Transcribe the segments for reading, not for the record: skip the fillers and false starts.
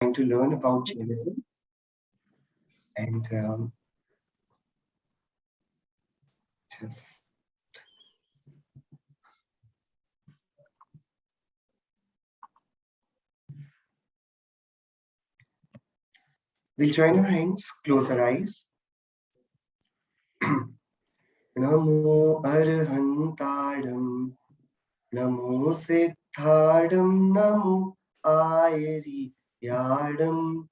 trying to learn about Jainism, and just we'll join our hands, close our eyes. Namo Arhantadam, Namo Siddhadam, Namo Ayari Yadam,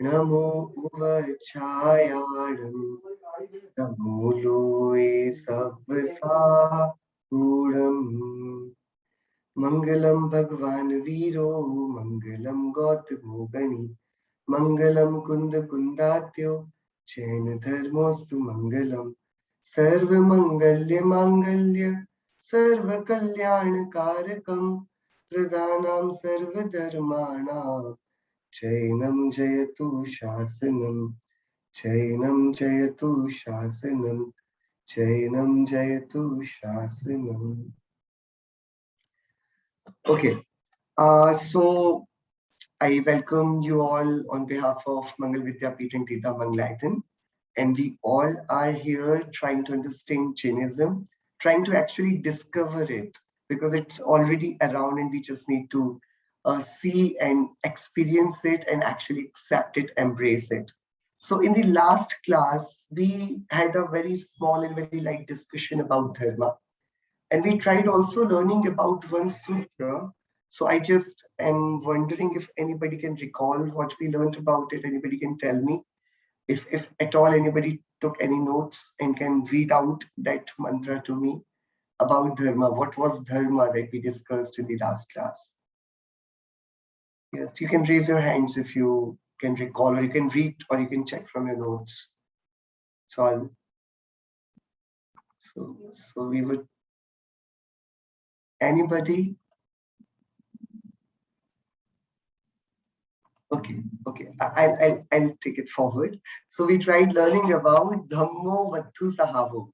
Namo Uvachayadam, Namo Loe Sabsa Gudam. Mangalam Bhagwan Viro, Mangalam Gautamo Gani, Mangalam Kunda Kundatyo, Chain Dharmostu Mangalam, Sarva Mangalya Mangalya, Sarva Kalyana Karakam, Pradhanam Sarva Dharmana, Chainam Jayatu Shasanam, Chainam Jayatu Shasanam, Chainam Jayatu Shasanam. Okay, so I welcome you all on behalf of Mangal Vidyapeeth and Tita Mangalaithan. And we all are here trying to understand Jainism, trying to actually discover it because it's already around and we just need to see and experience it and actually accept it, embrace it. So in the last class, we had a very small and very light discussion about Dharma. And we tried also learning about one sutra. So I just am wondering if anybody can recall what we learned about it. Anybody can tell me if at all anybody took any notes and can read out that mantra to me about dharma. What was dharma that we discussed in the last class? Yes, you can raise your hands if you can recall, or you can read, or you can check from your notes. So we would, anybody? Okay, I'll take it forward. So we tried learning about Dhammo Vattu Sahavo,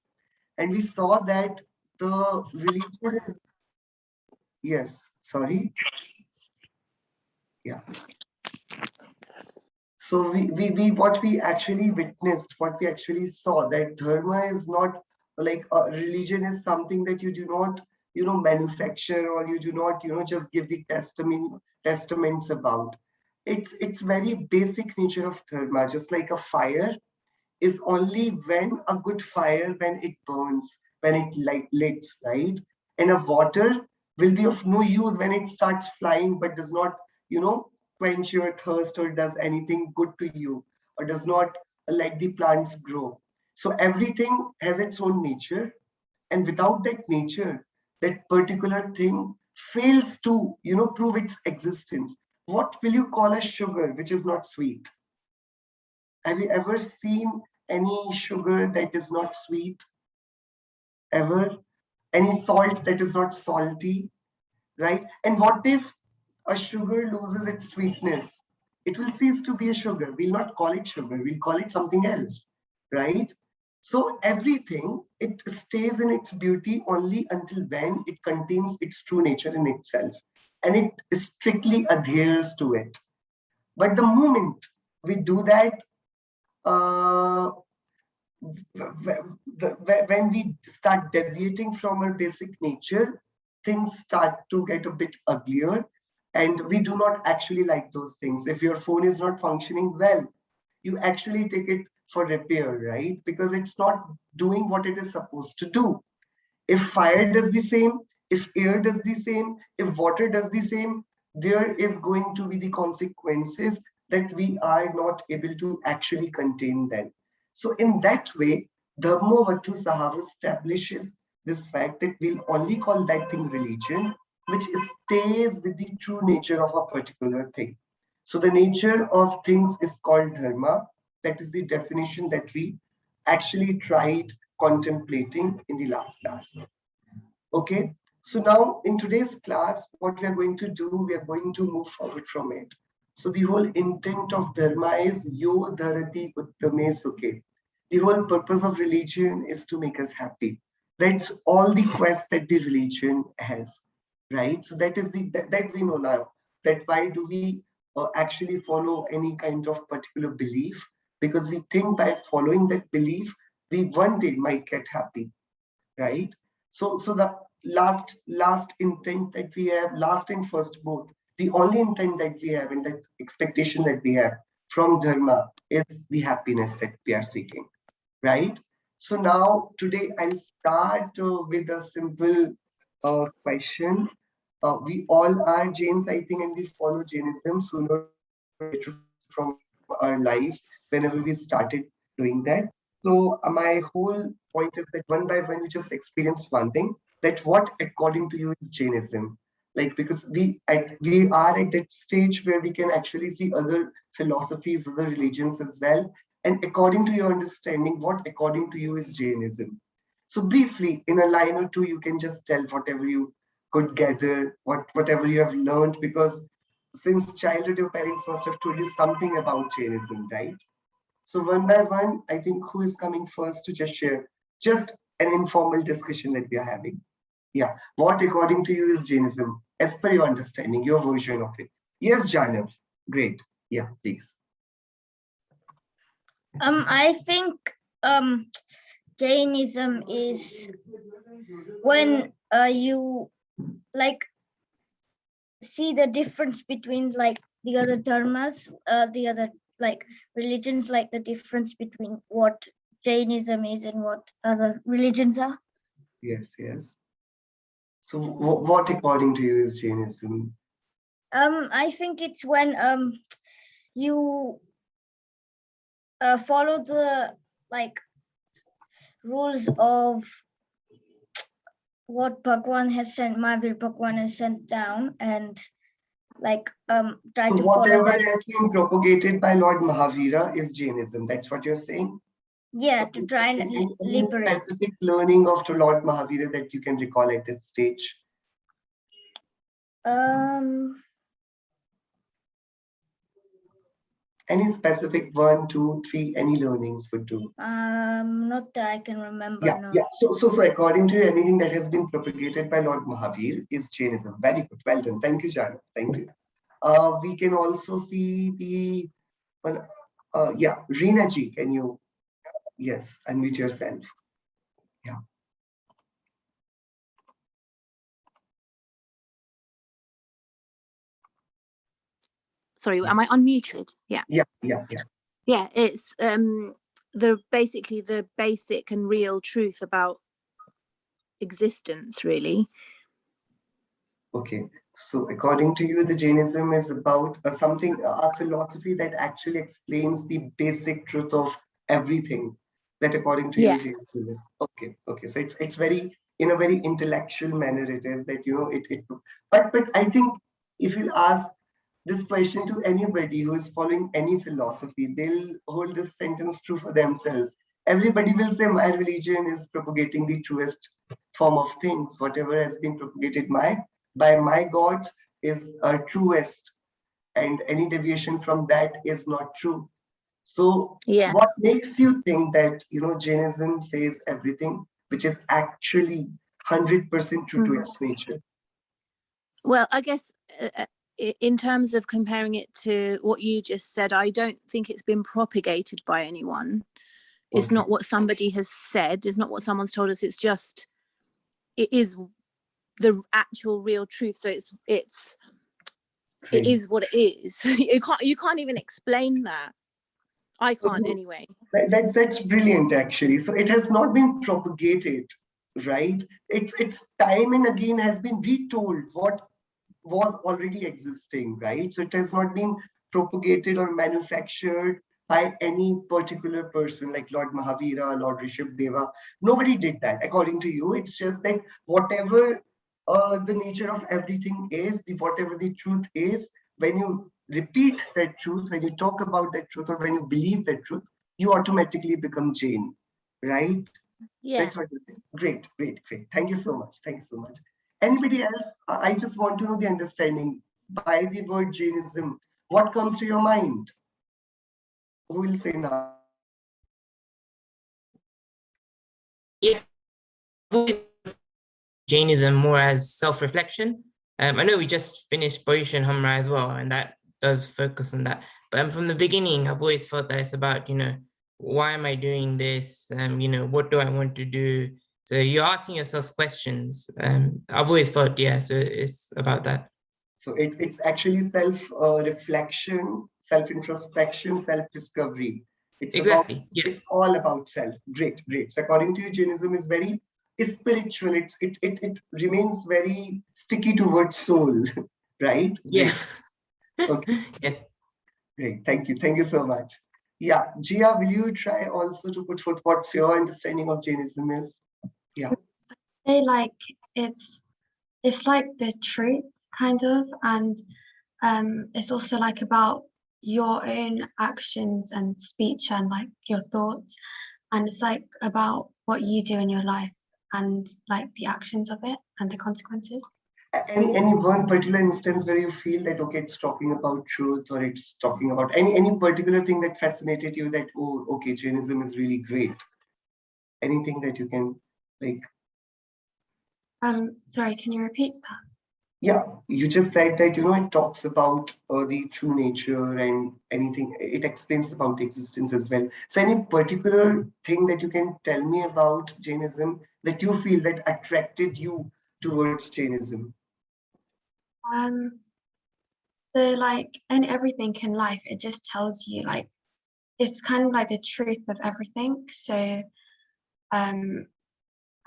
and we saw that the religion is, yes, sorry, yeah. So we what we actually witnessed, what we actually saw, that dharma is not like a religion is something that you do not, manufacture, or you do not, just give the testaments about. It's very basic nature of dharma, just like a fire is only when a good fire, when it burns, when it like lights, right? And a water will be of no use when it starts flying but does not, quench your thirst or does anything good to you, or does not let the plants grow. So everything has its own nature, and without that nature, that particular thing fails to, prove its existence. What will you call a sugar which is not sweet? Have you ever seen any sugar that is not sweet? Ever? Any salt that is not salty? Right? And what if a sugar loses its sweetness? It will cease to be a sugar. We'll not call it sugar, we'll call it something else. Right? So everything, it stays in its beauty only until when it contains its true nature in itself. And it strictly adheres to it. But the moment we do that, uh, when we start deviating from our basic nature, things start to get a bit uglier, and we do not actually like those things. If your phone is not functioning well, you actually take it for repair, right? Because it's not doing what it is supposed to do. If fire does the same, if air does the same, if water does the same, there is going to be the consequences that we are not able to actually contain them. So in that way, Dhammo Vattu Sahava establishes this fact that we'll only call that thing religion, which stays with the true nature of a particular thing. So the nature of things is called dharma. That is the definition that we actually tried contemplating in the last class. Okay, so now in today's class, what we are going to do, we are going to move forward from it. So the whole intent of dharma is yo dharati uttame sukhe. The whole purpose of religion is to make us happy. That's all the quest that the religion has, right? So that is that we know now. That why do we actually follow any kind of particular belief, because we think by following that belief, we one day might get happy, right? So the last intent that we have, last and first both, the only intent that we have and that expectation that we have from dharma is the happiness that we are seeking, right? So now today I'll start with a simple question. We all are Jains, I think, and we follow Jainism sooner or later from our lives whenever we started doing that. So my whole point is that one by one, you just experienced one thing, that what according to you is Jainism. Like, because we are at that stage where we can actually see other philosophies, other religions as well. And according to your understanding, what according to you is Jainism? So briefly, in a line or two, you can just tell whatever you could gather, whatever you have learned, because since childhood, your parents must have told you something about Jainism, right? So one by one, I think who is coming first to just share just an informal discussion that we are having. Yeah. What according to you is Jainism, as per your understanding, your version of it? Yes, Janav. Great. Yeah, please. I think Jainism is when you like see the difference between like the other dharmas, the other like religions, like the difference between what Jainism is and what other religions are. Yes, yes. So what according to you is Jainism? I think it's when you follow the like rules of what Bhagwan has sent, Mahavir Bhagwan has sent down, and like try So to follow whatever that. has been propagated by Lord Mahavira is Jainism. That's what you're saying? Yeah, So to try and any liberate. specific learning of the Lord Mahavira that you can recall at this stage? Any specific one, two, three, any learnings would do. Not that I can remember. Yeah, no. yeah. So according to you, anything that has been propagated by Lord Mahavir is Jainism. Very good. Well done. Thank you, Jana. Thank you. We can also see the one. Yeah, Reena ji, can you? Yes, unmute yourself. Yeah. Sorry, am I unmuted? Yeah. Yeah. Yeah, it's basically the basic and real truth about existence, really. Okay. So according to you, the Jainism is about a philosophy that actually explains the basic truth of everything. That according to you, Yeah. Jainism is okay. Okay. So it's very in a very intellectual manner. It is that it. But I think if you ask this question to anybody who is following any philosophy, they'll hold this sentence true for themselves. Everybody will say, my religion is propagating the truest form of things. Whatever has been propagated by my God is truest, and any deviation from that is not true. So, Yeah. what makes you think that Jainism says everything, which is actually 100% true to its nature? Well, I guess in terms of comparing it to what you just said, I don't think it's been propagated by anyone. It's Okay. not what somebody has said. It's not what someone's told us. It's just, it is the actual real truth. So it is what it is. You can't even explain that. I can't anyway. That's brilliant, actually. So it has not been propagated, right? It's time and again has been retold what was already existing, right? So it has not been propagated or manufactured by any particular person like Lord Mahavira, Lord Rishabdeva. Nobody did that, according to you. It's just that whatever the nature of everything is, whatever the truth is, when you repeat that truth, when you talk about that truth, or when you believe that truth, you automatically become Jain, right? Yeah. That's what you think. Great, great, great. Thank you so much. Thank you so much. Anybody else? I just want to know the understanding by the word Jainism. What comes to your mind? Who will say now? Yeah, Jainism more as self-reflection. I know we just finished Parishan Hamra as well, and that does focus on that. But from the beginning, I've always felt that it's about, why am I doing this? What do I want to do? So you're asking yourself questions. I've always thought, so it's about that. So it's actually self-reflection, self-introspection, self-discovery. Exactly. Yeah. It's all about self. Great, great. So according to you, Jainism is very spiritual. It remains very sticky towards soul, right? Yeah. Great. Okay, Yeah. great. Thank you so much. Yeah, Gia, will you try also to put forth what's your understanding of Jainism is? Yeah. They like it's like the truth kind of, and it's also like about your own actions and speech and like your thoughts, and it's like about what you do in your life and like the actions of it and the consequences. Any one particular instance where you feel that okay, it's talking about truth, or it's talking about any particular thing that fascinated you, that oh, okay, Jainism is really great. Anything that you can like? Sorry, can you repeat that? Yeah, you just said that it talks about the true nature and anything. It explains about the existence as well. So any particular thing that you can tell me about Jainism that you feel that attracted you towards Jainism? So like in everything in life, it just tells you like it's kind of like the truth of everything. So I don't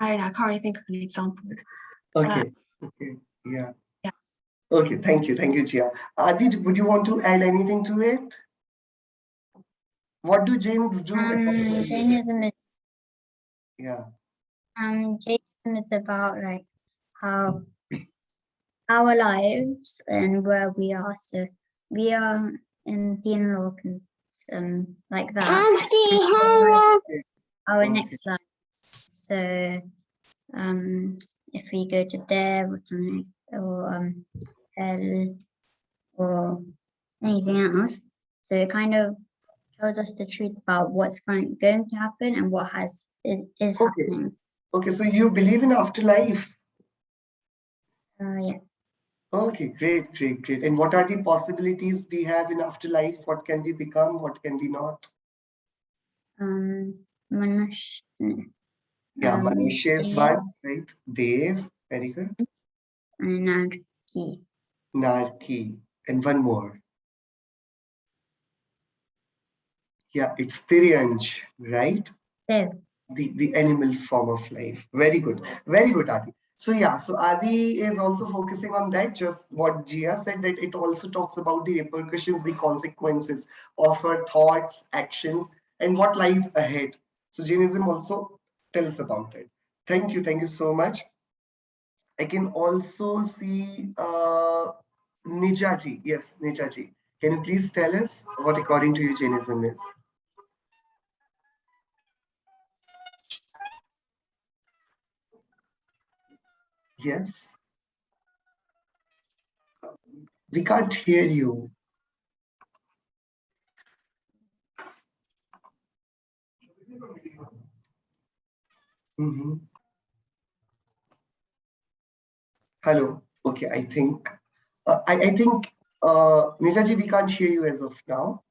know, I can't really think of an example. Okay. Okay. Yeah. Yeah. Okay. Thank you, Chia. Adi, would you want to add anything to it? What do Jains do? Jainism is Yeah. Jainism is about like how our lives and where we are. So we are in the inlook and like that. Our Okay. next life. So if we go to there or something or hell or anything else. So it kind of tells us the truth about what's going to happen and what is Okay. happening. Okay. So you believe in afterlife? Yeah. Okay. Great. And what are the possibilities we have in afterlife? What can we become? What can we not? Manush. Yeah. Manushya is Dev one, right? Dev. Very good. and Narki. Narki. And one more. Yeah. It's Tiryanj, right? Dev. The animal form of life. Very good, Adi. So yeah, so Adi is also focusing on that, just what Gia said, that it also talks about the repercussions, the consequences of our thoughts, actions, and what lies ahead. So Jainism also tells about it. Thank you so much. I can also see Nijaji. Yes, Nijaji. Can you please tell us what according to you Jainism is? Yes, we can't hear you. Mhm. Hello. Okay, I think Nijaji, we can't hear you as of now.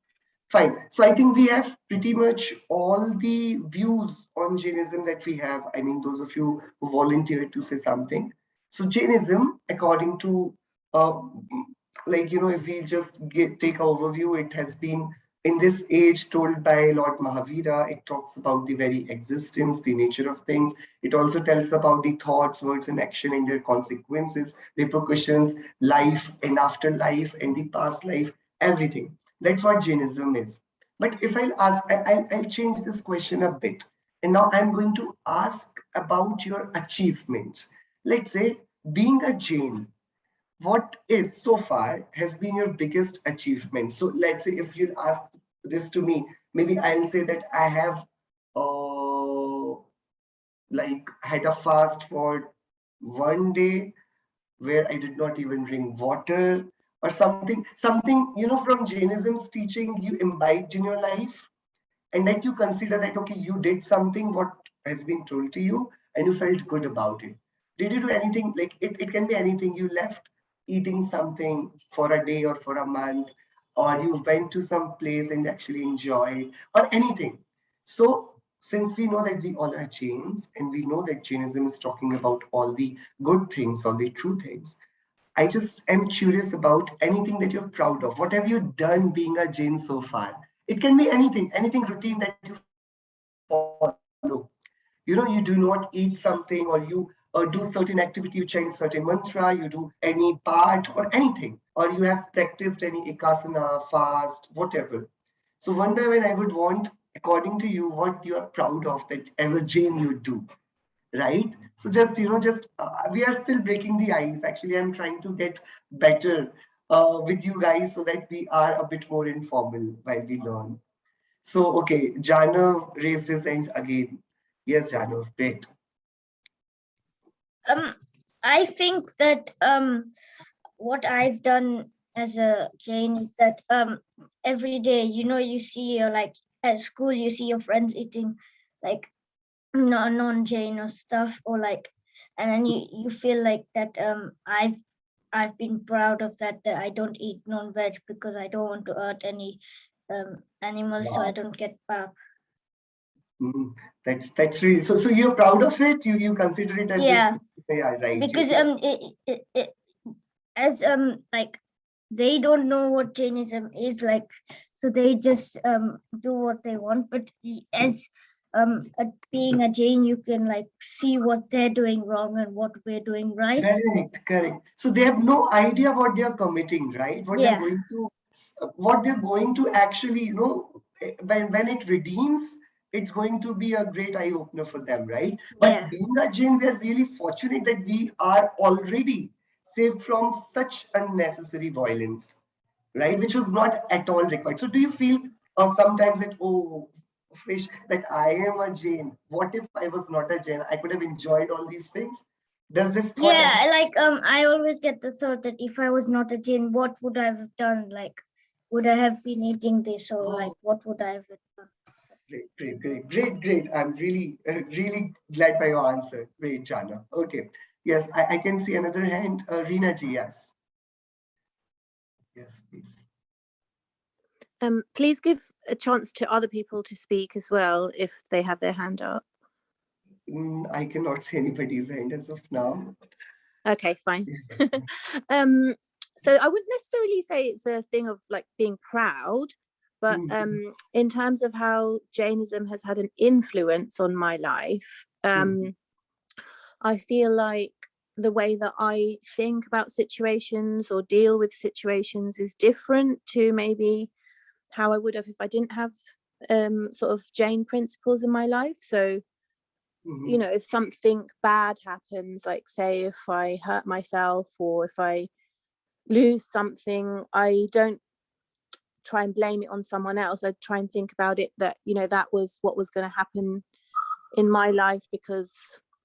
Fine. So I think we have pretty much all the views on Jainism that we have. I mean, those of you who volunteered to say something. So Jainism, according to uh, if we just take an overview, it has been in this age told by Lord Mahavira. It talks about the very existence, the nature of things. It also tells about the thoughts, words, and action and their consequences, repercussions, life and afterlife, and the past life, everything. That's what Jainism is. But if I'll ask, I'll change this question a bit. And now I'm going to ask about your achievements. Let's say, being a Jain, what is so far has been your biggest achievement? So let's say if you ask this to me, maybe I'll say that I have had a fast for one day where I did not even drink water, or something from Jainism's teaching you imbibed in your life, and that you consider that okay, you did something what has been told to you and you felt good about it. Did you do anything, like it can be anything? You left eating something for a day or for a month, or you went to some place and actually enjoyed, or anything. So since we know that we all are Jains, and we know that Jainism is talking about all the good things, all the true things, I just am curious about anything that you're proud of. What have you done being a Jain so far? It can be anything, anything routine that you follow. You know, you do not eat something, or you do certain activity, you chant certain mantra, you do any part or anything, or you have practiced any ikasana, fast, whatever. So one day when I would want, according to you, what you are proud of that as a Jain you do, right? So just, we are still breaking the ice. Actually, I'm trying to get better with you guys so that we are a bit more informal while we learn. So, okay, Janav raised his hand again. Yes, Janav, great. Um, I think that what I've done as a Jain is that every day, you see like at school, you see your friends eating like non-Jain or stuff, or like, and then you feel like that I've been proud of that I don't eat non-veg because I don't want to hurt any animals, so I Wow. don't get pap. Mhm. That's really so you're proud of it? You consider it as Yeah, yeah, right. because as like they don't know what Jainism is like, so they just do what they want. But as being a Jain, you can like see what they're doing wrong and what we're doing right. Correct, correct. So they have no idea what they are committing, right? Yeah, What they're going to actually, when it redeems, it's going to be a great eye opener for them, right? But yeah, being a Jain, we are really fortunate that we are already saved from such unnecessary violence, right? Which was not at all required. So do you feel sometimes that, oh, fish, that I am a Jain? What if I was not a Jain? I could have enjoyed all these things. Does this thought yeah. ever? I always get the thought that if I was not a Jain, what would I have done? Like, would I have been eating this, or like, Oh, what would I have done? great. I'm really, really glad by your answer. Great, Jana. Okay. Yes, I can see another hand. Reena ji, yes. Yes, please. Please give a chance to other people to speak as well if they have their hand up. I cannot see anybody's hand as of now. Okay, fine. So I wouldn't necessarily say it's a thing of like being proud, but in terms of how Jainism has had an influence on my life, I feel like the way that I think about situations or deal with situations is different to maybe how I would have if I didn't have sort of Jain principles in my life. So, you know, if something bad happens, like say if I hurt myself or if I lose something, I don't try and blame it on someone else. I try and think about it that, you know, that was what was going to happen in my life because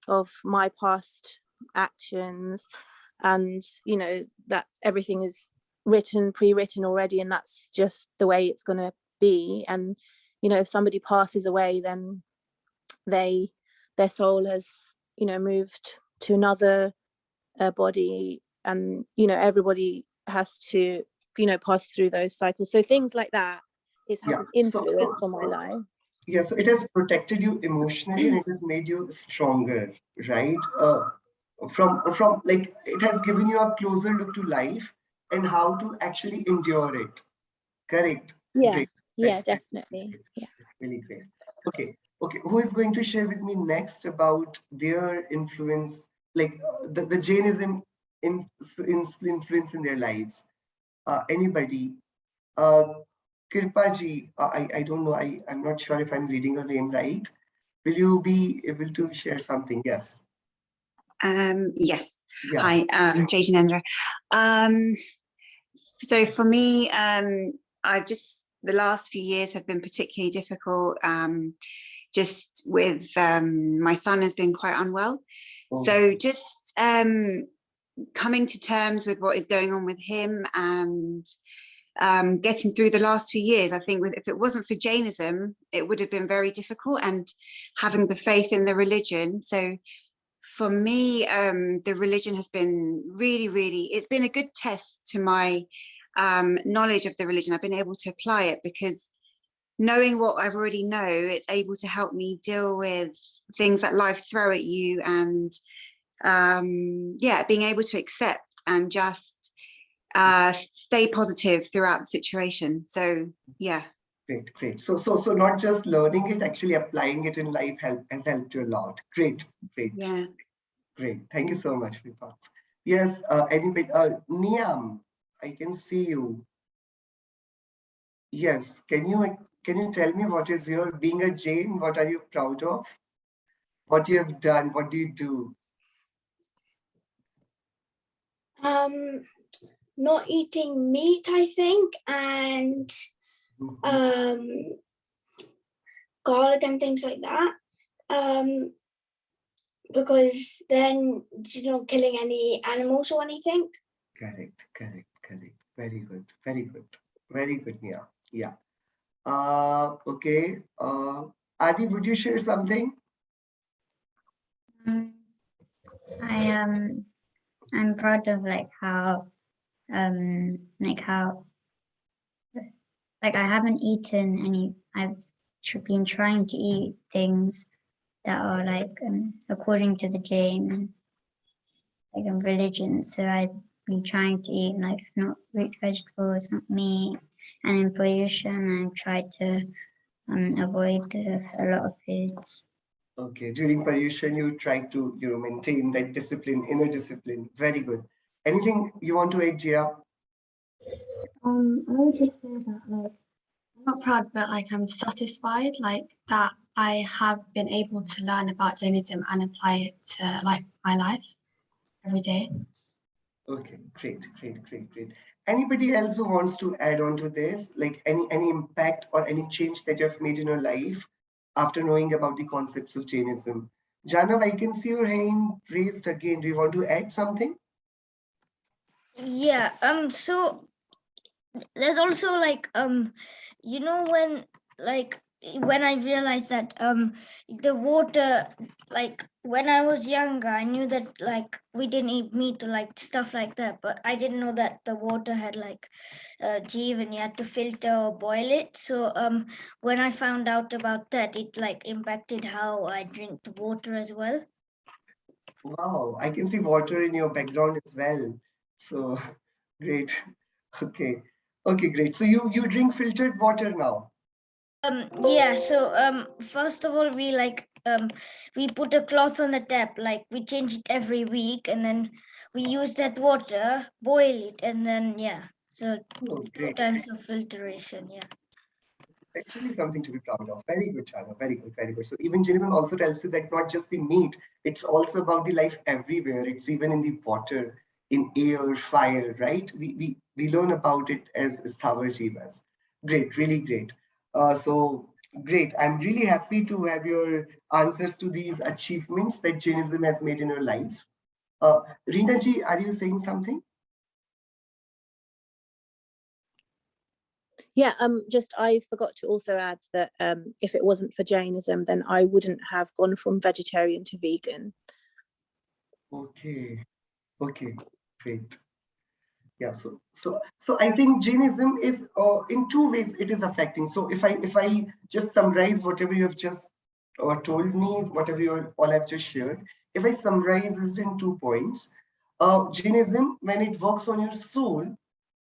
of my past actions. And, you know, that everything is pre-written already, and that's just the way it's going to be. And, you know, if somebody passes away, then their soul has, you know, moved to another body, and, you know, everybody has to, you know, pass through those cycles. So things like that has Yeah. an influence on my life. Yeah, so it has protected you emotionally and it has made you stronger, right? From like it has given you a closer look to life and how to actually endure it. Correct. Yeah, Great. yeah, That's definitely. great. Yeah. That's really great. Okay. Okay. Who is going to share with me next about their influence, like the Jainism influence in their lives? Anybody? Uh, Kirpa ji, I don't know. I'm not sure if I'm reading your name right. Will you be able to share something? Yes. Yes. Yeah. Hi, Jaitanendra. So for me, I've just the last few years have been particularly difficult. Just with my son has been quite unwell. Oh. So just coming to terms with what is going on with him and getting through the last few years. I think if it wasn't for Jainism, it would have been very difficult, and having the faith in the religion. So for me, the religion has been really, it's been a good test to my knowledge of the religion, I've been able to apply it, because knowing what I've already know, it's able to help me deal with things that life throw at you, and yeah, being able to accept and just stay positive throughout the situation. So yeah. Great, great. So not just learning it, actually applying it in life has helped you a lot. Great, great, Yeah. great. Thank you so much for your thoughts. Yes, anybody, Niam, I can see you. Yes, can you tell me what is your, being a Jain, what are you proud of? What you have done? What do you do? Not eating meat, I think, and garlic and things like that. Because then you're not killing any animals or anything. Correct, correct, correct. Very good, very good, very good, Nia. Yeah. Okay. Adi, would you share something? I'm proud of like how I haven't eaten any. I've been trying to eat things that are like according to the Jain religion. So I've been trying to eat like not root vegetables, not meat, and in pollution I've tried to avoid a lot of foods. Okay, during Paryushan, you try to maintain that discipline, inner discipline. Very good. Anything you want to add, Jia? I would just say that like I'm not proud, but like I'm satisfied, like that I have been able to learn about Jainism and apply it to like my life every day. Okay, great, great, great, great. Anybody else who wants to add on to this, like any impact or any change that you have made in your life after knowing about the concepts of Jainism? Janav, I can see your hand raised again. Do you want to add something? Yeah. So there's also like when I realized that the water, like when I was younger, I knew that like we didn't eat meat or like stuff like that, but I didn't know that the water had like jeev and you had to filter or boil it. So when I found out about that, it like impacted how I drink the water as well. Wow, I can see water in your background as well. So great. Okay. Okay, great. So you drink filtered water now. Yeah, so first of all we put a cloth on the tap, like we change it every week, and then we use that water, boil it, and then so Oh, 2 great. times of filtration. Actually something to be proud of. Very good, Chana. Very good, very good. So even Jainism also tells you that not just the meat, it's also about the life everywhere. It's even in the water, in air, fire, right? We learn about it as Sthawar Jivas. Great, really great. So great. I'm really happy to have your answers to these achievements that Jainism has made in your life. Reena ji, are you saying something? Yeah, just I forgot to also add that if it wasn't for Jainism, then I wouldn't have gone from vegetarian to vegan. Okay, okay, great. Yeah, so I think Jainism is in two ways it is affecting. So if I just summarize whatever you have just told me, whatever you all have just shared, if I summarize it in 2 points, Jainism, when it works on your soul,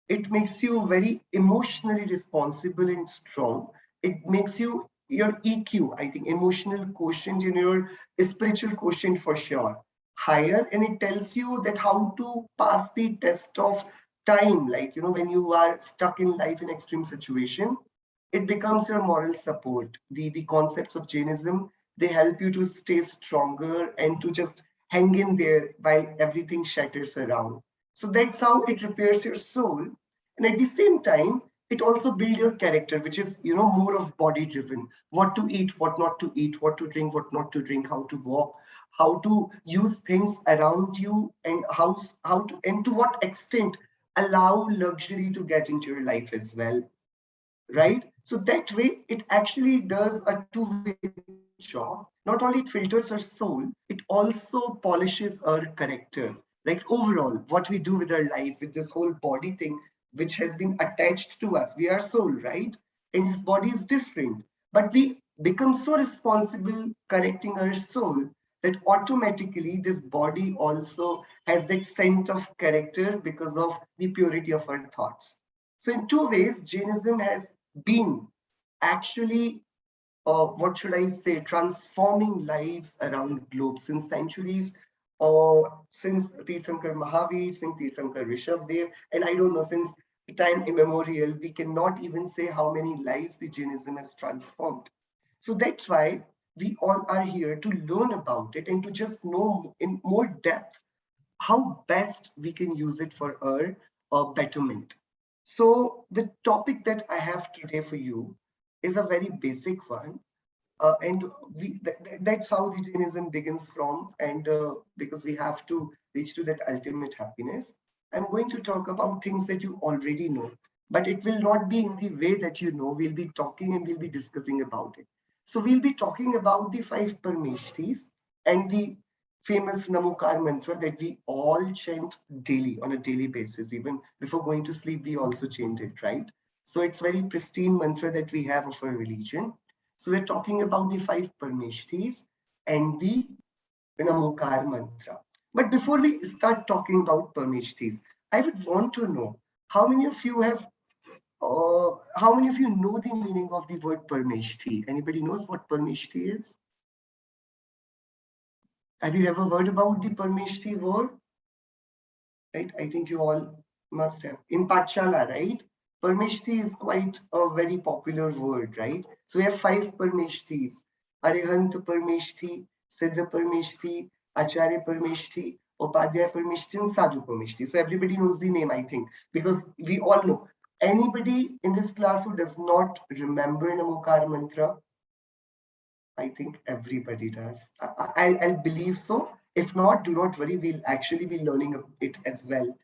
it makes you very emotionally responsible and strong. It makes you your EQ, I think, emotional quotient in your spiritual quotient for sure, higher, and it tells you that how to pass the test of time. Like when you are stuck in life in extreme situation, it becomes your moral support. The concepts of Jainism, they help you to stay stronger and to just hang in there while everything shatters around. So that's how it repairs your soul. And at the same time, it also builds your character, which is, more of body driven. What to eat, what not to eat, what to drink, what not to drink, how to walk, how to use things around you, and how to, and to what extent allow luxury to get into your life as well, right? So that way, it actually does a two-way job. Not only it filters our soul, it also polishes our character. Like overall, what we do with our life, with this whole body thing, which has been attached to us. We are soul, right? And this body is different. But we become so responsible correcting our soul that automatically this body also has that scent of character because of the purity of our thoughts. So in two ways, Jainism has been actually, what should I say, transforming lives around globe since centuries, since Tirthankar Mahavir, since Tirthankar Rishabdev, and I don't know, since time immemorial, we cannot even say how many lives the Jainism has transformed. So that's why we all are here to learn about it and to just know in more depth how best we can use it for our betterment. So the topic that I have today for you is a very basic one. And that's how the Jainism begins from. And because we have to reach to that ultimate happiness, I'm going to talk about things that you already know, but it will not be in the way that you know. We'll be talking and we'll be discussing about it. So we'll be talking about the five Parmeshtis and the famous Namokar mantra that we all chant daily on a daily basis. Even before going to sleep, we also chant it, right? So it's very pristine mantra that we have of our religion. So we're talking about the five Parmeshtis and the Namokar mantra. But before we start talking about Parmeshtis, I would want to know how many of you have, how many of you know the meaning of the word Parmeshti? Anybody knows what Parmeshti is? Have you ever heard about the Parmeshti word? Right, I think you all must have. In Pachala, right? Parmeshti is quite a very popular word, right? So we have five Parmeshtis: Arihant Parmeshti, Siddha Parmeshti, Acharya Parmeshti, Upadhyaya Parmeshti, and Sadhu Parmeshti. So everybody knows the name, I think, because we all know. Anybody in this class who does not remember Namokar mantra? I think everybody does. I'll believe so. If not, do not worry. We'll actually be learning it as well.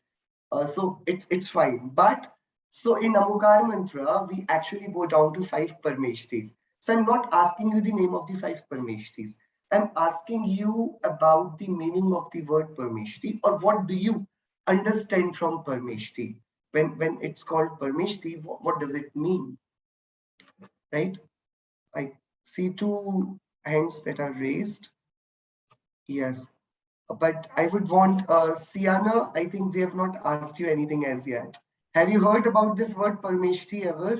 So it's fine. But so in Namokar mantra, we actually go down to five Parmeshtis. So I'm not asking you the name of the five Parmeshtis. I'm asking you about the meaning of the word Parmeshti, or what do you understand from Parmeshti? When it's called Parmeshti, what does it mean? Right? I see two hands that are raised. Yes. But I would want, Siana, I think we have not asked you anything as yet. Have you heard about this word Parmeshti ever?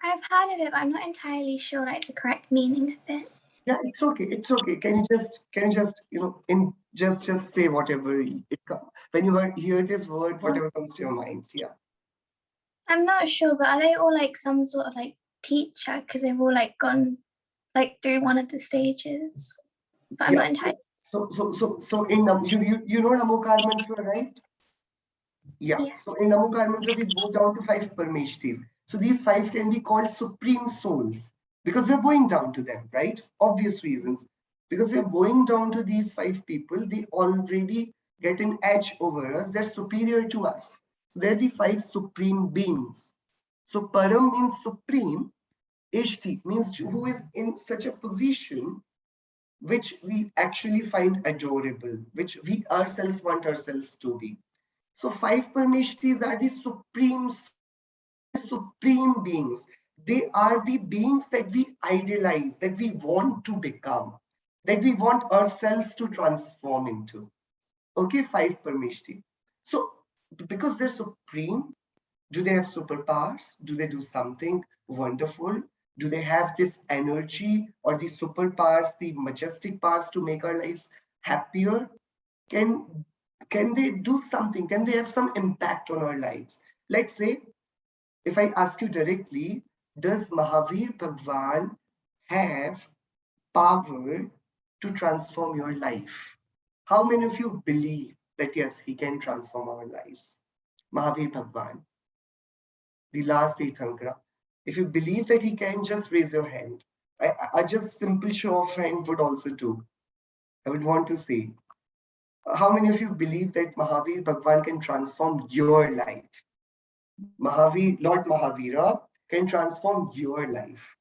I've heard of it, but I'm not entirely sure like the correct meaning of it. Yeah, it's okay. It's okay. Can you just just say whatever it comes when you hear this word, whatever comes to your mind. Yeah. I'm not sure, but are they all like some sort of like teacher? Because they've all like gone like through one of the stages. But I'm not entirely. So in you know Namokar mantra, right? Yeah. So in Namokar mantra, we go down to five Parmeshtis. So these five can be called supreme souls because we're going down to them, right? Obvious reasons. Because we're going down to these five people, they already get an edge over us. They're superior to us. So they're the five supreme beings. So Param means supreme. Ishti means who is in such a position which we actually find adorable, which we ourselves want ourselves to be. So five Parmeshtis are the supreme souls. They are the supreme beings. They are the beings that we idealize, that we want to become, that we want ourselves to transform into. Okay, five Parmeshti. So because they're supreme, do they have superpowers? Do they do something wonderful? Do they have this energy or the superpowers, the majestic powers to make our lives happier? Can can they do something? Can they have some impact on our lives? Let's say, if I ask you directly, does Mahavir Bhagwan have power to transform your life? How many of you believe that yes, he can transform our lives? Mahavir Bhagwan, the last Tirthankara. If you believe that he can, just raise your hand. I just simple show of hand would also do. I would want to see. How many of you believe that Mahavir Bhagwan can transform your life? Mahavir, Lord Mahavira can transform your life.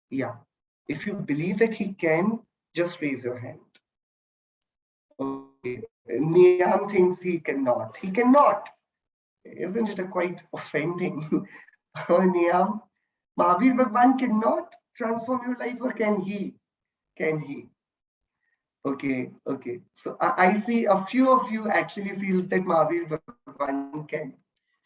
Yeah. If you believe that he can, just raise your hand. Okay. Niyam thinks he cannot. He cannot. Isn't it a quite offending? Oh, Niyam, Mahavir Bhagwan cannot transform your life, or can he? Can he? Okay, okay. So I see a few of you actually feels that Mahavir Bhagwan can.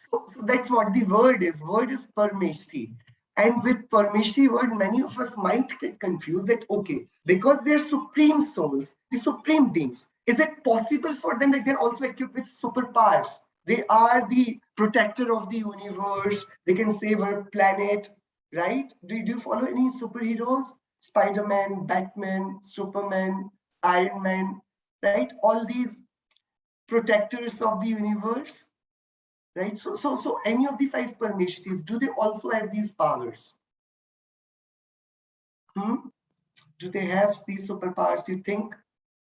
So that's what the word is. Word is Parmeshti. And with Parmeshti word, many of us might get confused that, okay, because they're supreme souls, the supreme beings, is it possible for them that they're also equipped with superpowers? They are the protector of the universe. They can save our planet, right? Do you follow any superheroes? Spider-Man, Batman, Superman, Iron Man, right? All these protectors of the universe, right? So any of the five Parmeshtis, do they also have these powers? Hmm? Do they have these superpowers? Do you think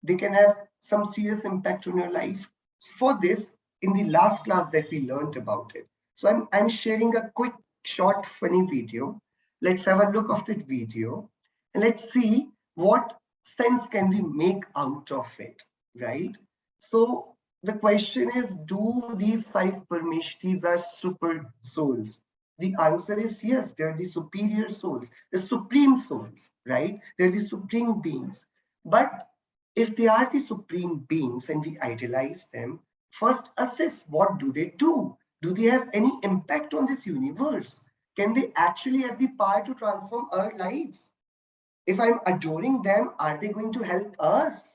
they can have some serious impact on your life? For this, in the last class that we learned about it. So I'm sharing a quick, short, funny video. Let's have a look of that video and let's see what sense can we make out of it, right? So the question is, do these five Parmeshtis are super souls? The answer is yes, they're the superior souls, the supreme souls, right? They're the supreme beings. But if they are the supreme beings and we idealize them, first assess what do they do? Do they have any impact on this universe? Can they actually have the power to transform our lives? If I'm adoring them, are they going to help us?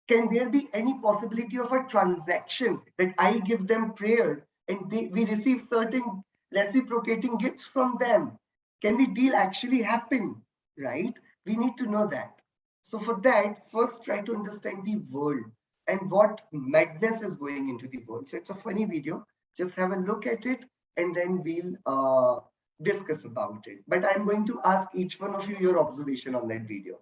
Can there be any possibility of a transaction that I give them prayer and we receive certain reciprocating gifts from them? Can the deal actually happen, right? We need to know that. So for that, first try to understand the world and what madness is going into the world. So it's a funny video. Just have a look at it and then we'll discuss about it. But I'm going to ask each one of you your observation on that video.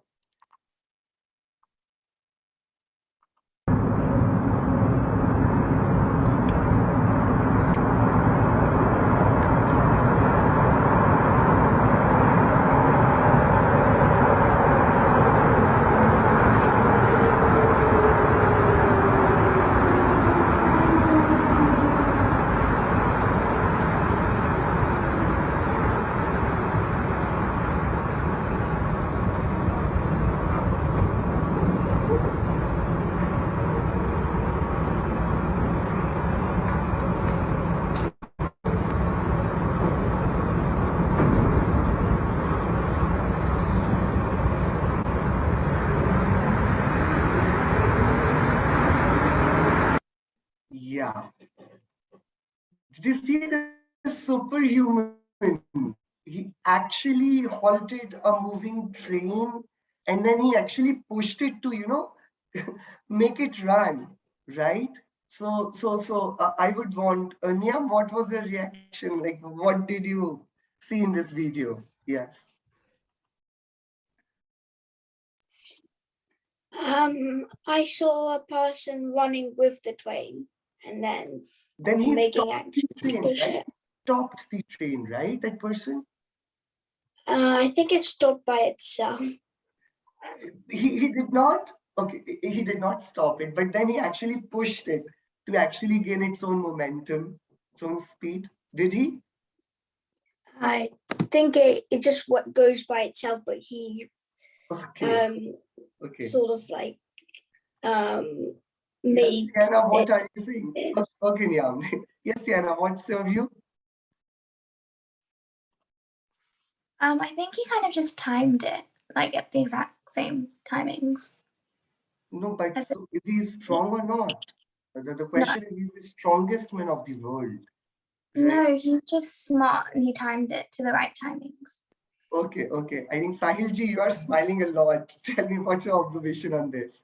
Yeah. Did you see the superhuman? He actually halted a moving train and then he actually pushed it to, make it run, right? So I would want, Niam, what was the reaction? Like, what did you see in this video? Yes. I saw a person running with the train and then He making stopped the train, push right? it. Stopped the train, right? That person? I think it stopped by itself. He did not, okay, he did not stop it, but then he actually pushed it to actually gain its own momentum, its own speed. Did he? I think it just what goes by itself, but he Okay, okay. sort of like Yes, made Sienna, what it. are you saying? Okay, Niam. Yes, Sienna, what's your view? I think he kind of just timed it, like at the exact same timings. No, but As it, so is he strong or not? The no, question is, he's the strongest man of the world, right? no, he's just smart and he timed it to the right timings. Okay, okay. I think Sahilji, you are smiling a lot. Tell me what's your observation on this?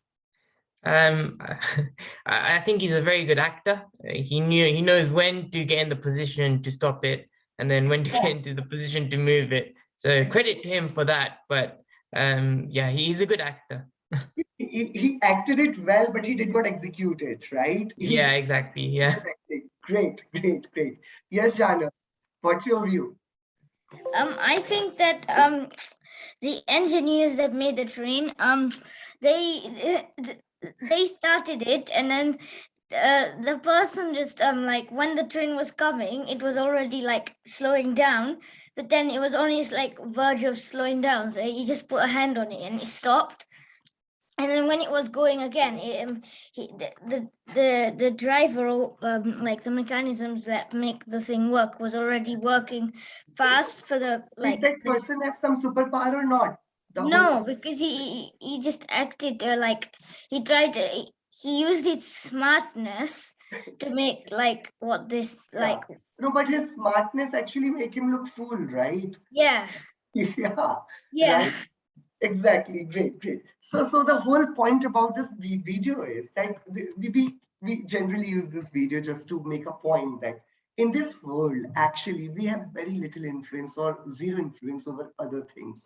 I think he's a very good actor. He knows when to get in the position to stop it, and then when to get into the position to move it. So credit to him for that. But yeah, he's a good actor. He acted it well, but he did not execute it, right? Yeah, exactly. Yeah. Great, great, great. Yes, Jana, what's your view? I think that the engineers that made the train they started it and then the person just like when the train was coming, it was already like slowing down, but then it was on his like verge of slowing down, so he just put a hand on it and it stopped. And then when it was going again, the driver, like the mechanisms that make the thing work, was already working fast for the Did that person have some superpower or not? No, because he just acted like he tried to, he used his smartness to make like what this like No, but his smartness actually make him look fool, right? yeah Yeah, right. Exactly. Great. So the whole point about this video is that we generally use this video just to make a point that in this world, actually, we have very little influence or zero influence over other things.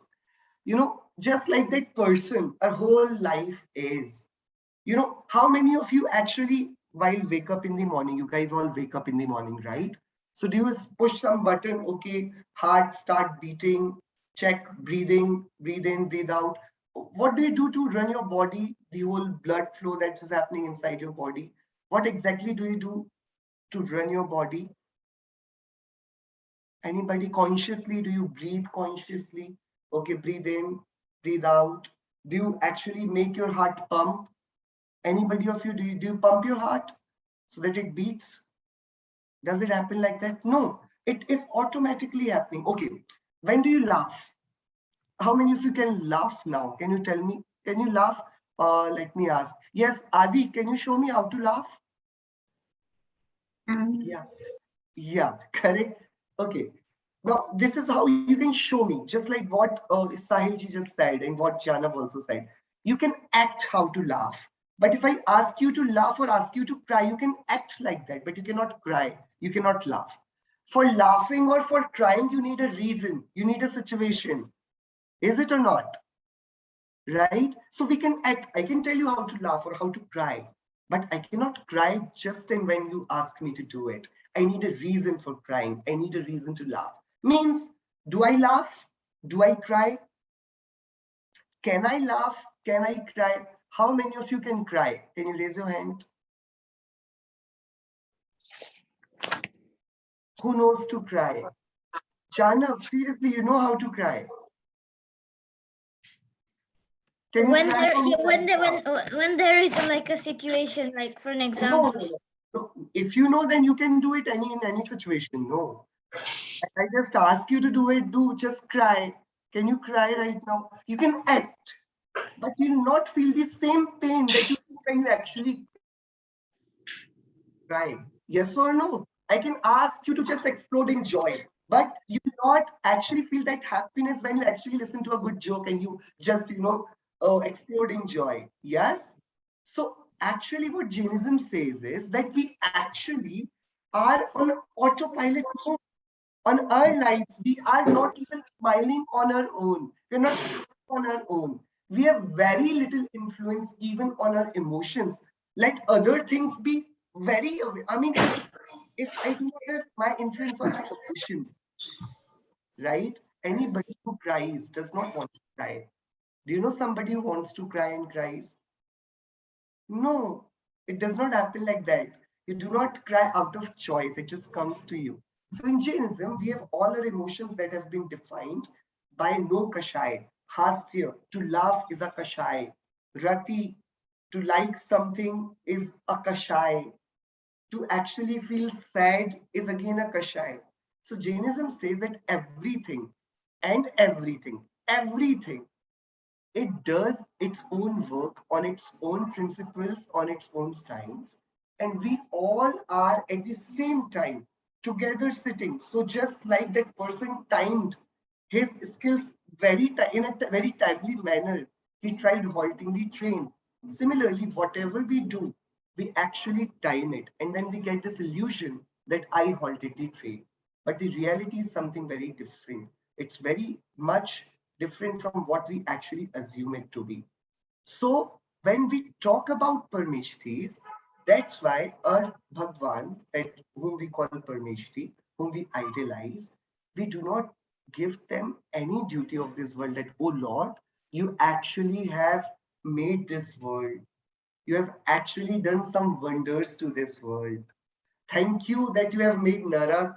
You know, just like that person, our whole life is. You know, how many of you actually, while wake up in the morning, you guys all wake up in the morning, right? So do you push some button, okay, heart start beating, check breathing, breathe in, breathe out. What do you do to run your body, the whole blood flow that is happening inside your body? What exactly do you do to run your body? Anybody consciously, do you breathe consciously? Okay, breathe in, breathe out. Do you actually make your heart pump? Anybody of you, do you pump your heart so that it beats? Does it happen like that? No, it is automatically happening. Okay, when do you laugh? How many of you can laugh now? Can you tell me? Can you laugh? Let me ask. Yes, Adi, can you show me how to laugh? Yeah, correct. Okay. Now, this is how you can show me, just like what Sahilji just said and what Janav also said. You can act how to laugh. But if I ask you to laugh or ask you to cry, you can act like that, but you cannot cry. You cannot laugh. For laughing or for crying, you need a reason. You need a situation. Is it or not? Right? So we can act. I can tell you how to laugh or how to cry, but I cannot cry just and when you ask me to do it. I need a reason for crying. I need a reason to laugh. Means, do I laugh? Do I cry? Can I laugh? Can I cry? How many of you can cry? Can you raise your hand? Who knows to cry? Janav, seriously, you know how to cry. Can you when cry there for me when right there now? when there is like a situation, like for an example. No. If you know, then you can do it in any situation. No. I just ask you to do it, do just cry. Can you cry right now? You can act, but you'll not feel the same pain that you feel when you actually cry. Yes or no? I can ask you to just explode in joy, but you not actually feel that happiness when you actually listen to a good joke and you just, explode in joy. Yes? So actually what Jainism says is that we actually are on autopilot mode. On our lives, we are not even smiling on our own. We're not on our own. We have very little influence even on our emotions. Let other things be very away. I mean, if I do not have my influence on my emotions, right? Anybody who cries does not want to cry. Do you know somebody who wants to cry and cries? No, it does not happen like that. You do not cry out of choice, it just comes to you. So in Jainism, we have all our emotions that have been defined by no kashai. Hasya, to laugh is a kashai. Rati, to like something is a kashai. To actually feel sad is again a kashai. So Jainism says that everything it does its own work on its own principles, on its own science, and we all are at the same time together sitting. So just like that person timed his skills in a very timely manner, he tried halting the train. Similarly, whatever we do, we actually time it, and then we get this illusion that I halted the train. But the reality is something very different. It's very much different from what we actually assume it to be. So when we talk about Parmeshtis, that's why our Bhagwan, that whom we call Parmeshti, whom we idolize, we do not give them any duty of this world that, oh Lord, you actually have made this world. You have actually done some wonders to this world. Thank you that you have made Narak.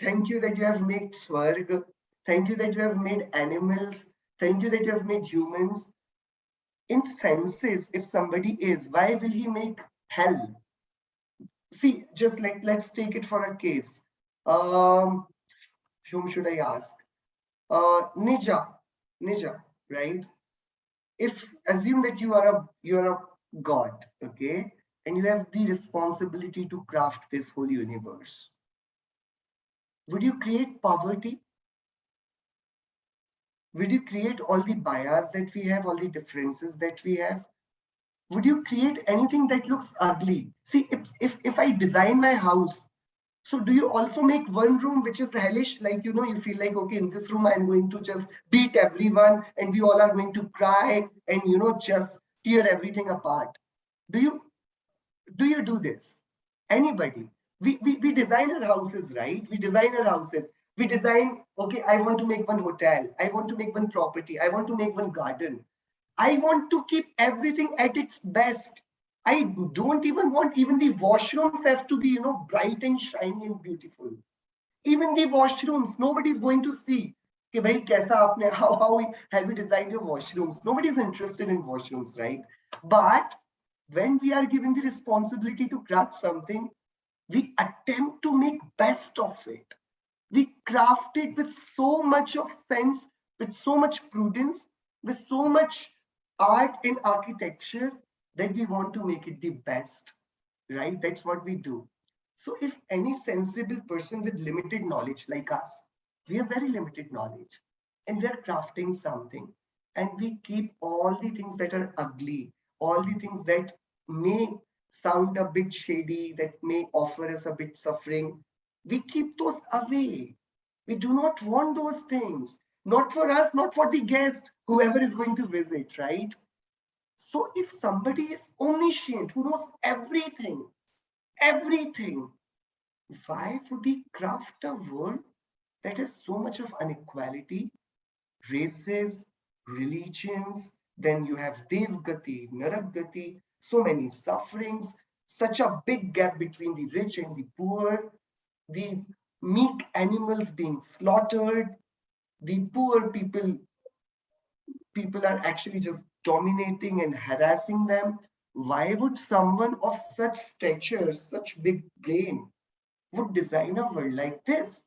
Thank you that you have made Swarg. Thank you that you have made animals. Thank you that you have made humans. In senses, if somebody is, why will he make hell? See, just like let's take it for a case. Um, whom should I ask? Nija, right? If assume that you are a god, okay, and you have the responsibility to craft this whole universe, would you create poverty? Would you create all the bias that we have, all the differences that we have? Would you create anything that looks ugly? See, if I design my house, so do you also make one room which is hellish? Like, you feel like, okay, in this room, I'm going to just beat everyone and we all are going to cry and, just tear everything apart. Do you do this? Anybody? We design our houses, right? We design our houses. We design, okay, I want to make one hotel. I want to make one property. I want to make one garden. I want to keep everything at its best. I don't even want even the washrooms have to be, bright and shiny and beautiful. Even the washrooms, nobody's going to see. कि भाई कैसा आपने, how have you designed your washrooms? Nobody's interested in washrooms, right? But when we are given the responsibility to craft something, we attempt to make best of it. We craft it with so much of sense, with so much prudence, with so much art and architecture that we want to make it the best, right? That's what we do. So if any sensible person with limited knowledge like us, we have very limited knowledge and we are crafting something and we keep all the things that are ugly, all the things that may sound a bit shady, that may offer us a bit suffering, we keep those away. We do not want those things. Not for us, not for the guest, whoever is going to visit, right? So if somebody is omniscient, who knows everything, why would he craft a world that has so much of inequality, races, religions? Then you have Devgati, Naragati, so many sufferings, such a big gap between the rich and the poor, the meek animals being slaughtered, the poor people are actually just dominating and harassing them. Why would someone of such stature, such big brain, would design a world like this?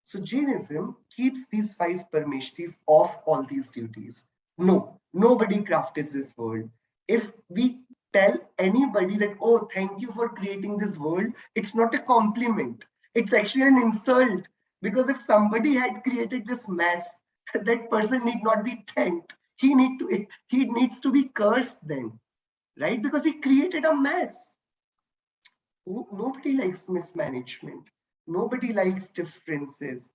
So Jainism keeps these five parmeshtis off all these duties. No, nobody crafted this world. If we tell anybody that, oh, thank you for creating this world, it's not a compliment. It's actually an insult. Because if somebody had created this mess, that person need not be thanked. He needs to be cursed then, right? Because he created a mess. Nobody likes mismanagement. Nobody likes differences.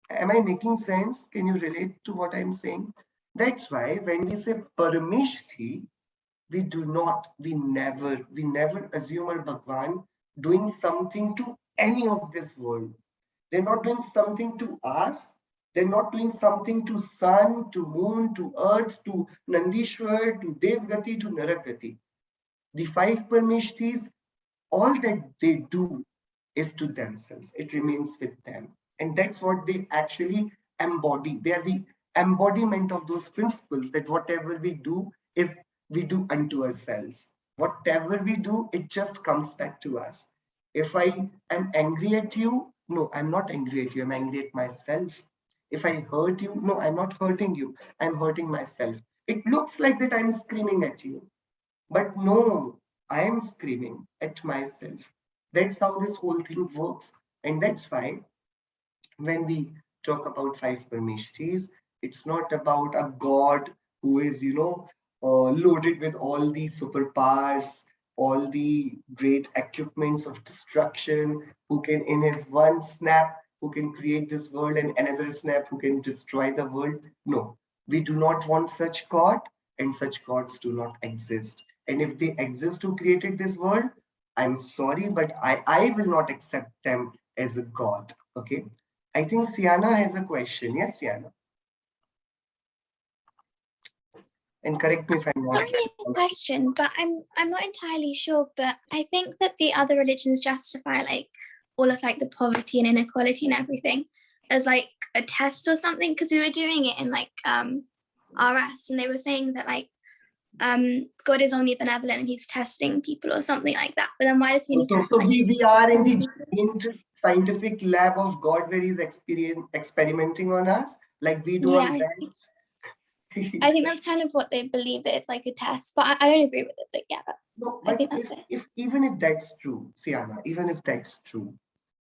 Am I making sense? Can you relate to what I'm saying? That's why when we say Parameshti, we never assume our Bhagwan doing something to any of this world. They're not doing something to us. They're not doing something to sun, to moon, to earth, to Nandishwar, to Devgati, to Naragati. The five Parameshtis, all that they do is to themselves. It remains with them. And that's what they actually embody. They are the embodiment of those principles that whatever we do is we do unto ourselves. Whatever we do, it just comes back to us. If I am angry at you, no, I'm not angry at you. I'm angry at myself. If I hurt you, no, I'm not hurting you. I'm hurting myself. It looks like that I'm screaming at you. But no, I am screaming at myself. That's how this whole thing works. And that's why when we talk about five Parmeshtis, it's not about a god who is, loaded with all the superpowers, all the great equipments of destruction, who can, in his one snap, who can create this world, and another snap, who can destroy the world. No, we do not want such god, and such gods do not exist. And if they exist who created this world, I'm sorry, but I will not accept them as a god. Okay. I think Siana has a question. Yes, Siana. And correct me if I'm not Sorry, a question, but I'm not entirely sure. But I think that the other religions justify like all of like the poverty and inequality and everything as like a test or something. Because we were doing it in like RS, and they were saying that like God is only benevolent and he's testing people or something like that. But then why does he need to test? So we are in the scientific lab of God where he's experimenting on us, like we do on rats. I think that's kind of what they believe, that it's like a test, but I don't agree with it. But yeah, I think that's it. Even if that's true, Sienna, even if that's true,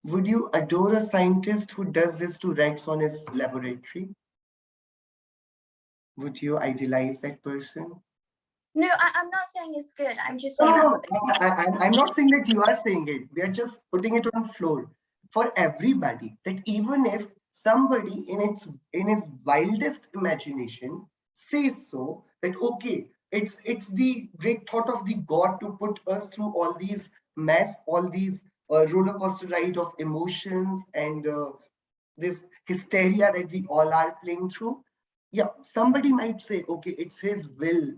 would you adore a scientist who does this to rats on his laboratory? Would you idealize that person? No, I'm not saying it's good. I'm just No, saying no, I'm not saying that you are saying it. We are just putting it on floor for everybody. That even if somebody in his wildest imagination says so, that okay, it's the great thought of the God to put us through all these mess, all these roller coaster ride of emotions and this hysteria that we all are playing through. Yeah, somebody might say, okay, it's his will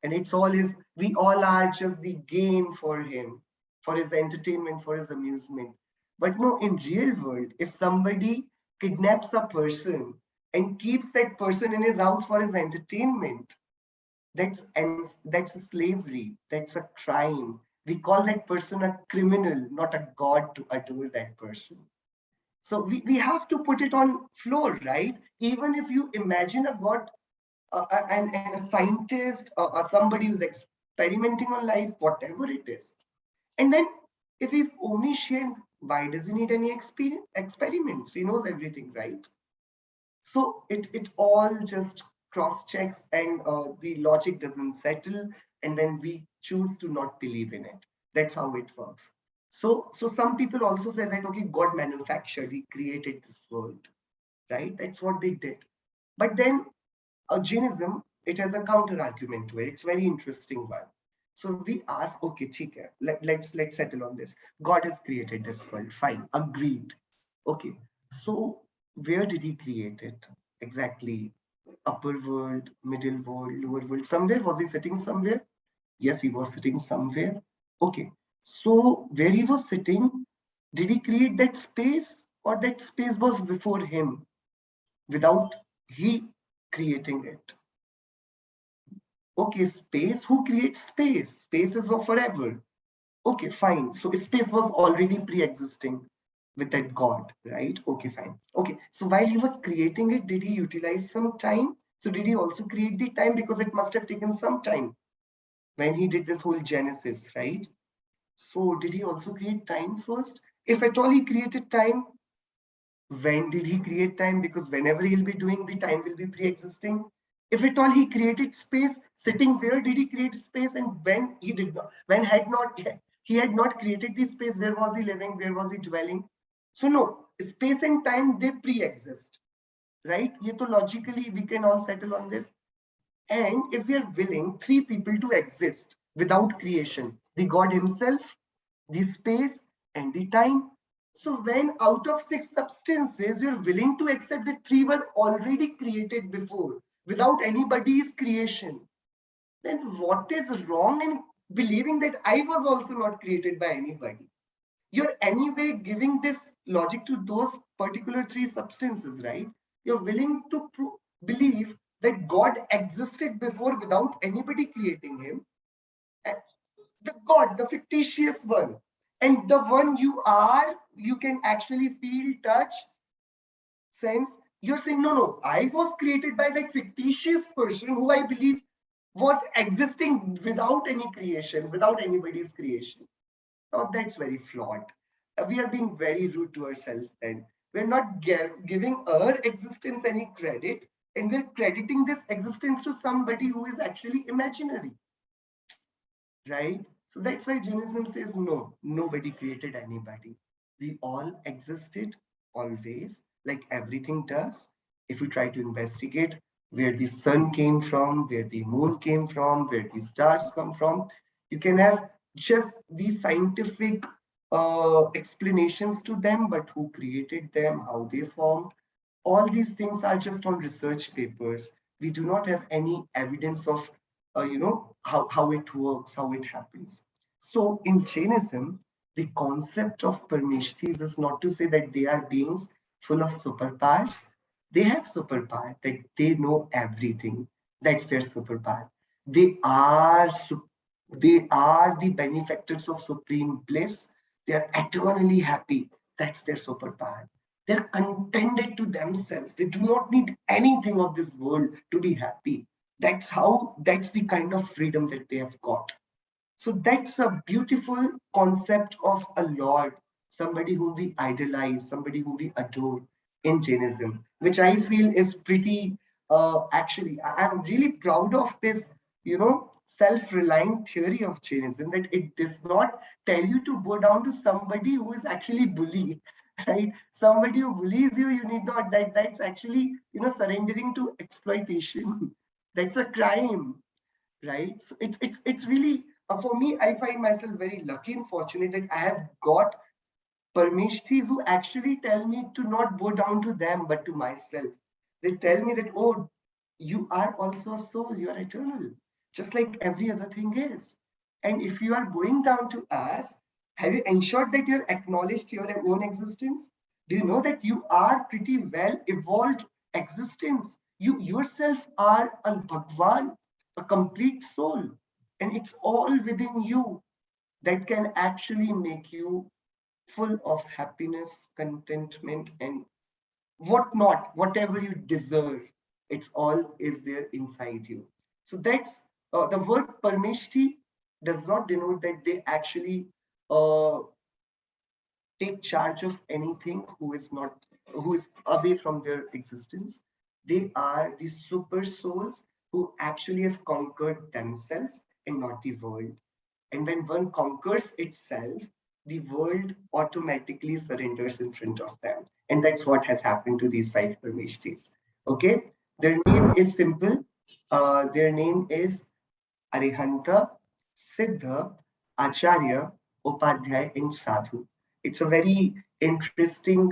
and it's all his, we all are just the game for him, for his entertainment, for his amusement. But no, in real world, if somebody kidnaps a person and keeps that person in his house for his entertainment, that's a slavery, that's a crime. We call that person a criminal, not a god to adore that person. So we have to put it on floor, right? Even if you imagine a god and a scientist or somebody who's experimenting on life, whatever it is. And then if he's omniscient, why does he need any experiments? He knows everything, right? So it all just cross checks and the logic doesn't settle. And then we choose to not believe in it. That's how it works. So some people also say that, okay, God manufactured, he created this world, right? That's what they did. But then Jainism, it has a counter argument to it. It's very interesting one. So we ask, okay, okay, let's settle on this. God has created this world, fine, agreed. Okay, so where did he create it exactly? Upper world, middle world, lower world. Somewhere was he sitting somewhere? Yes, he was sitting somewhere. Okay, so where he was sitting, did he create that space, or that space was before him without he creating it? Okay, space, who creates space? Space is of forever. Okay, fine. So space was already pre-existing with that God, right? Okay, fine. Okay, so while he was creating it, did he utilize some time? So did he also create the time? Because it must have taken some time when he did this whole Genesis, right? So did he also create time first? If at all he created time, when did he create time? Because whenever he'll be doing, the time will be pre-existing. If at all he created space, sitting where did he create space? And when he did not, when he had not created the space, where was he living? Where was he dwelling? So no, space and time, they pre-exist, right? So logically we can all settle on this. And if we are willing three people to exist without creation, the God himself, the space, and the time. So when out of six substances, you're willing to accept that three were already created before, without anybody's creation, then what is wrong in believing that I was also not created by anybody? You're anyway giving this logic to those particular three substances, right? You're willing to believe that God existed before without anybody creating him. The God, the fictitious one, and the one you are, you can actually feel, touch, sense. You're saying, no, no, I was created by that fictitious person who I believe was existing without any creation, without anybody's creation. Now that's very flawed. We are being very rude to ourselves then. We're not giving our existence any credit, and we're crediting this existence to somebody who is actually imaginary, right? So that's why Jainism says no, nobody created anybody. We all existed always, like everything does. If we try to investigate where the sun came from, where the moon came from, where the stars come from, you can have just the scientific explanations to them, but who created them, how they formed, all these things are just on research papers. We do not have any evidence of, how it works, how it happens. So in Jainism, the concept of Parmeshtis is not to say that they are beings full of superpowers. They have superpower, that they know everything. That's their superpower. They are they are the benefactors of supreme bliss. They are eternally happy. That's their superpower. They're contented to themselves. They do not need anything of this world to be happy. That's the kind of freedom that they have got. So that's a beautiful concept of a Lord, somebody whom we idolize, somebody whom we adore in Jainism, which I feel is pretty, actually, I'm really proud of this, self-reliant theory of Jainism, that it does not tell you to go down to somebody who is actually bully, right? Somebody who bullies you, you need not, that's actually, surrendering to exploitation. That's a crime, right? So it's really, for me, I find myself very lucky and fortunate that I have got Parmeshthis who actually tell me to not bow down to them but to myself. They tell me that, oh, you are also a soul, you are eternal, just like every other thing is. And if you are going down to us, have you ensured that you have acknowledged your own existence? Do you know that you are pretty well evolved existence? You yourself are a Bhagwan, a complete soul, and it's all within you that can actually make you full of happiness, contentment, and whatnot, whatever you deserve. It's all is there inside you. So that's the word Parmeshti does not denote that they actually uh, take charge of anything who is away from their existence. They are the super souls who actually have conquered themselves and not the world. And when one conquers itself, the world automatically surrenders in front of them. And that's what has happened to these five Parmeshtis. Okay, their name is simple. Their name is Arihanta, Siddha, Acharya, Upadhyay, and Sadhu. It's a very interesting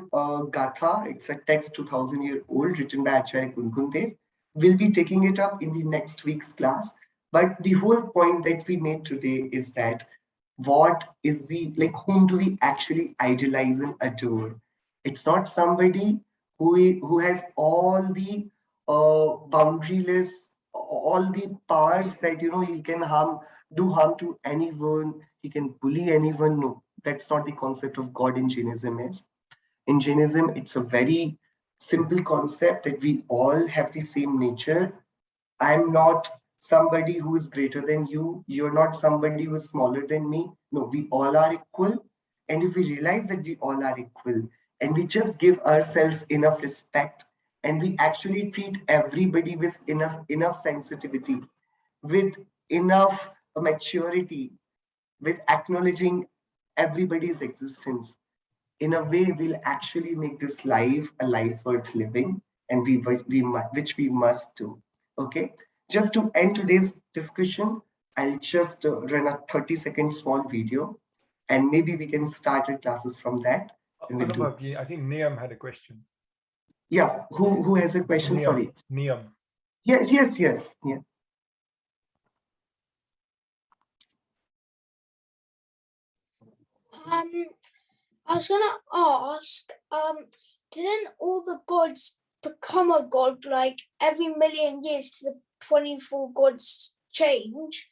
gatha. It's a text 2000-year-old written by Acharya Kunkundev. We'll be taking it up in the next week's class. But the whole point that we made today is that what is the, like, whom do we actually idolize and adore? It's not somebody who has all the boundaryless, all the powers that he can do harm to anyone, he can bully anyone. No, that's not the concept of God in Jainism is. In Jainism, it's a very simple concept that we all have the same nature. I'm not somebody who is greater than you. You're not somebody who is smaller than me. No, we all are equal. And if we realize that we all are equal and we just give ourselves enough respect and we actually treat everybody with enough sensitivity, with enough maturity, with acknowledging everybody's existence, in a way we'll actually make this life a life worth living, and which we must do. Okay, just to end today's discussion, I'll just run a 30-second small video, and maybe we can start our classes from that, and we'll do. I think Niam had a question. Yeah, who has a question? Niam. Sorry. Niam. Yes. Yeah. I was gonna ask, didn't all the gods become a god like every million years to the 24 gods change?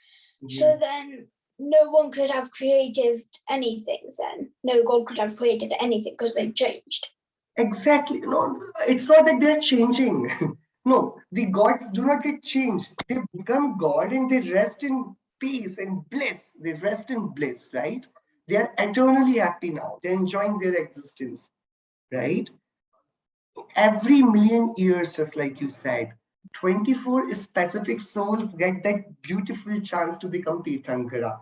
So then no one could have created anything then. No god could have created anything because they changed. Exactly. No, it's not that they're changing. No, the gods do not get changed. They become God and they rest in peace and bliss. They rest in bliss, right? They are eternally happy now. They're enjoying their existence, right? Every million years, just like you said, 24 specific souls get that beautiful chance to become Tirthankara.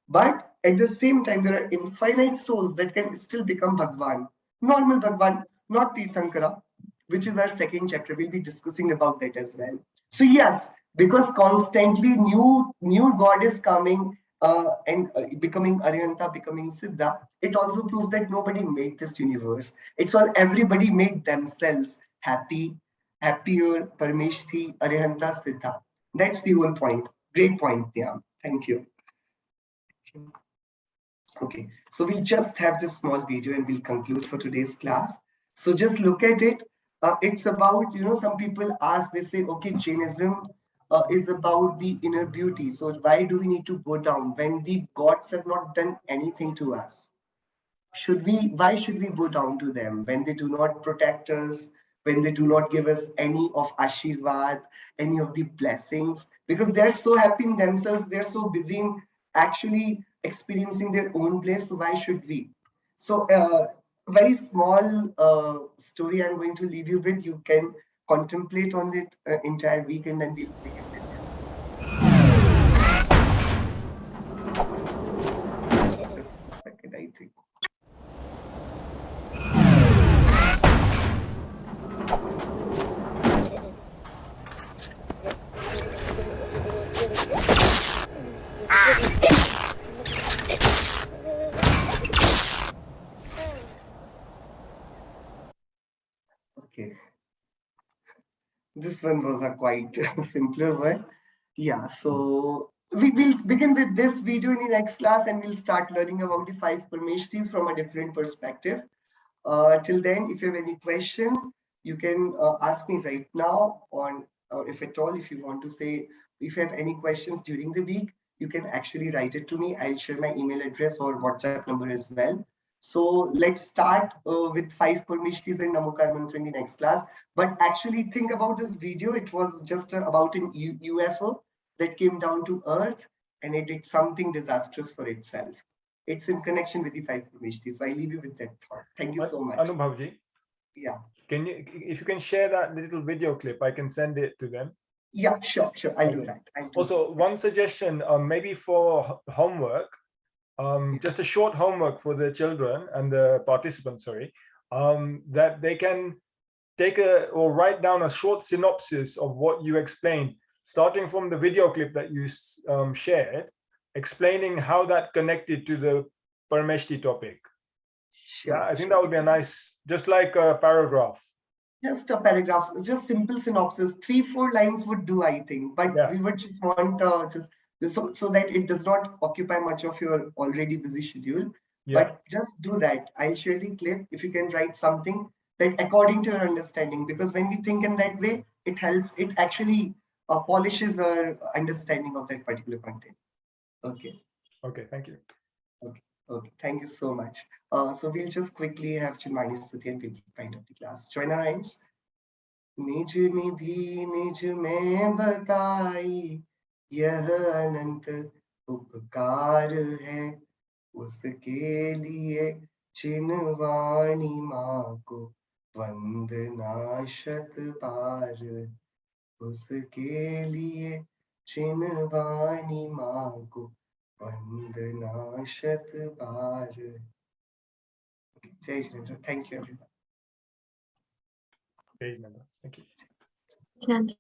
But at the same time, there are infinite souls that can still become Bhagwan, normal Bhagwan, not Tirthankara, which is our second chapter. We'll be discussing about that as well. So yes, because constantly new god is coming and becoming Aryanta, becoming Siddha, it also proves that nobody made this universe. It's all everybody made themselves happy, happier, Parmeshti, Arihanta, Siddha. That's the whole point. Great point, yeah. Thank you. Okay, so we just have this small video and we'll conclude for today's class. So just look at it. It's about, some people ask, they say, okay, Jainism is about the inner beauty. So why do we need to go down when the gods have not done anything to us? Why should we bow down to them when they do not protect us, when they do not give us any of ashirvad, any of the blessings? Because they're so happy in themselves, they're so busy in actually experiencing their own place. So why should we? So very small story I'm going to leave you with. You can contemplate on it entire week, and then we'll begin with it. Just a second, I think. Okay, this one was a quite simpler one. Yeah, so we will begin with this video in the next class and we'll start learning about the 5 Parmeshtis from a different perspective. Till then, if you have any questions, you can ask me right now, or if at all, if you want to say, if you have any questions during the week, you can actually write it to me. I'll share my email address or WhatsApp number as well. So let's start with 5 Parmeshtis and Namokar Mantra in the next class. But actually think about this video. It was just about an UFO that came down to Earth and it did something disastrous for itself. It's in connection with the 5 Parmeshtis. So I leave you with that thought. Thank you so much. Anubhavji, Yeah. can you, if you can share that little video clip, I can send it to them. Yeah, sure. I'll do Okay. that. Also, one suggestion, maybe for homework, just a short homework for the children and the participants, sorry, that they can take or write down a short synopsis of what you explained, starting from the video clip that you shared, explaining how that connected to the Parmeshti topic. Sure, Yeah, I think that would be a nice, just like a paragraph. Just a paragraph, just simple synopsis, 3-4 lines would do, I think. But Yeah. we would just want just so that it does not occupy much of your already busy schedule. Yeah. But just do that. I'll share the clip if you can write something that according to your understanding, because when we think in that way, it helps. It actually polishes our understanding of that particular content. Okay. Okay, thank you. Okay, thank you so much. So we'll just quickly have Chinmani Stuti and we'll wind up the class. Join our hands. निज निधि निज में बताई यह अनंत उपकार है उसके लिए चिन्हवाणी माँ को वंदना शत बार उसके लिए चिन्हवाणी माँ को वंदना शत बार. Jai Shri. Thank you everyone. Jai Nanda. Thank you. And